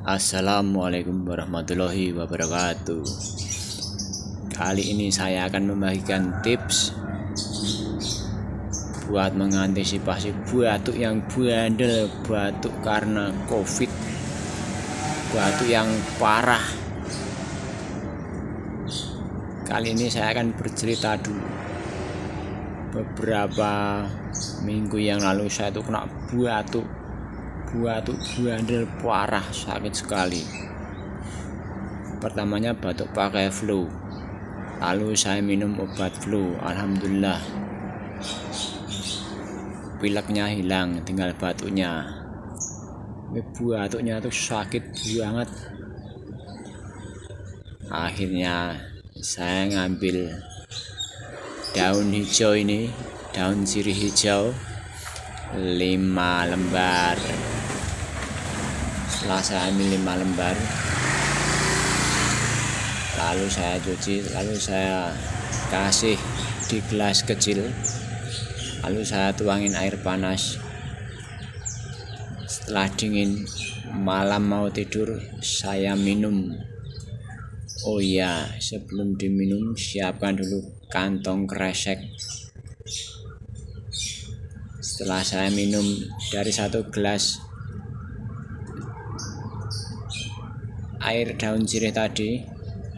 Assalamualaikum warahmatullahi wabarakatuh. Kali ini saya akan membagikan tips buat mengantisipasi batuk yang bandel, batuk karena COVID, batuk yang parah. Kali ini saya akan bercerita dulu. Beberapa minggu yang lalu saya tuh kena batuk bandel parah, sakit sekali. Pertamanya batuk pakai flu, lalu saya minum obat flu, alhamdulillah pileknya hilang, tinggal batuknya. Batuknya tuh sakit banget. Akhirnya saya ngambil daun hijau ini, daun sirih hijau 5 lembar. Setelah saya ambil 5 lembar, lalu saya cuci, lalu saya kasih di gelas kecil, lalu saya tuangin air panas. Setelah dingin, malam mau tidur saya minum. Oh iya, sebelum diminum siapkan dulu kantong kresek. Setelah saya minum dari 1 gelas air daun sirih tadi,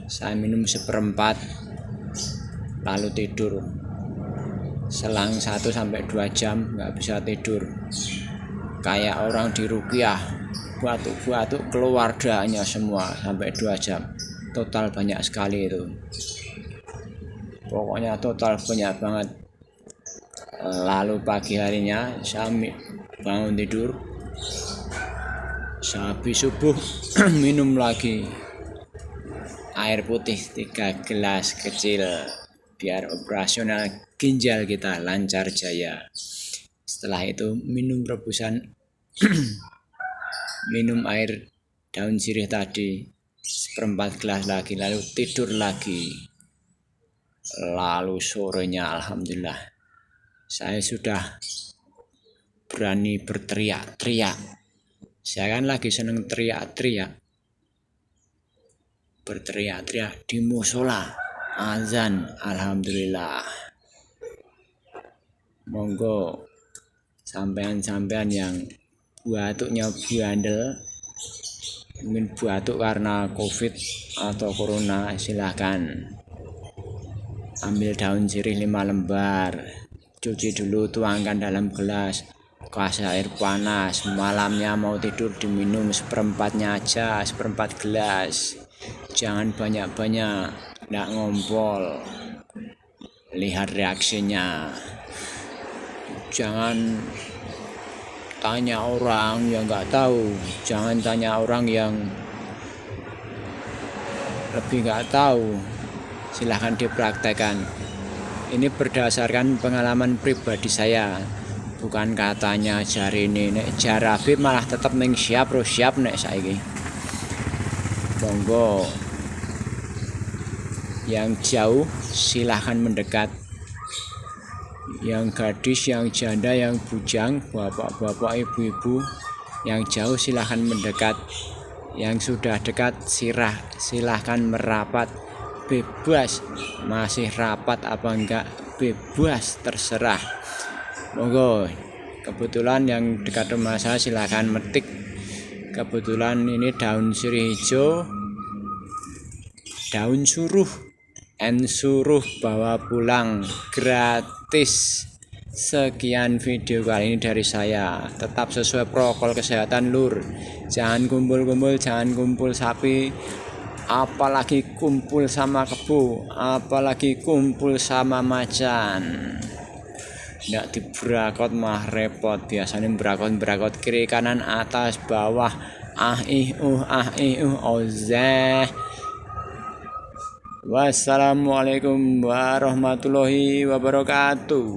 saya minum 1/4, lalu tidur. Selang 1-2 jam nggak bisa tidur, kayak orang diruqyah, batuk-batuk keluar darahnya semua sampai 2 jam. Total banyak sekali itu, pokoknya total banyak banget. Lalu pagi harinya saya bangun tidur, sehabis subuh minum lagi air putih 3 gelas kecil biar operasional ginjal kita lancar jaya. Setelah itu minum rebusan minum air daun sirih tadi 1/4 gelas lagi, lalu tidur lagi. Lalu sorenya alhamdulillah saya sudah berani berteriak-teriak. Saya kan lagi seneng teriak-teriak, berteriak-teriak di musola, azan, alhamdulillah. Monggo sampean-sampean yang batuknya bandel, mungkin batuk karena COVID atau corona, silahkan ambil daun sirih 5 lembar, cuci dulu, tuangkan dalam gelas, kasih air panas. Malamnya mau tidur diminum 1/4-nya aja, 1/4 gelas. Jangan banyak-banyak, nggak ngompol. Lihat reaksinya. Jangan tanya orang yang nggak tahu, jangan tanya orang yang lebih nggak tahu. Silahkan dipraktekkan. Ini berdasarkan pengalaman pribadi saya, bukan katanya jari ini. Nek jarabe malah tetap ning siap nek saiki. Monggo yang jauh silahkan mendekat, yang gadis, yang janda, yang bujang, bapak-bapak, ibu-ibu yang jauh silahkan mendekat, yang sudah dekat silahkan merapat, bebas. Masih rapat apa enggak, bebas, terserah. Monggo, kebetulan yang dekat rumah saya silahkan metik. Kebetulan ini daun sirih hijau, daun suruh, suruh bawa pulang gratis. Sekian video kali ini dari saya. Tetap sesuai protokol kesehatan lur. Jangan kumpul-kumpul, jangan kumpul sapi, apalagi kumpul sama kebo, apalagi kumpul sama macan. Nggak dibrakot mah repot. Biasanya berakot kiri kanan atas bawah, ozeh. Wassalamualaikum warahmatullahi wabarakatuh.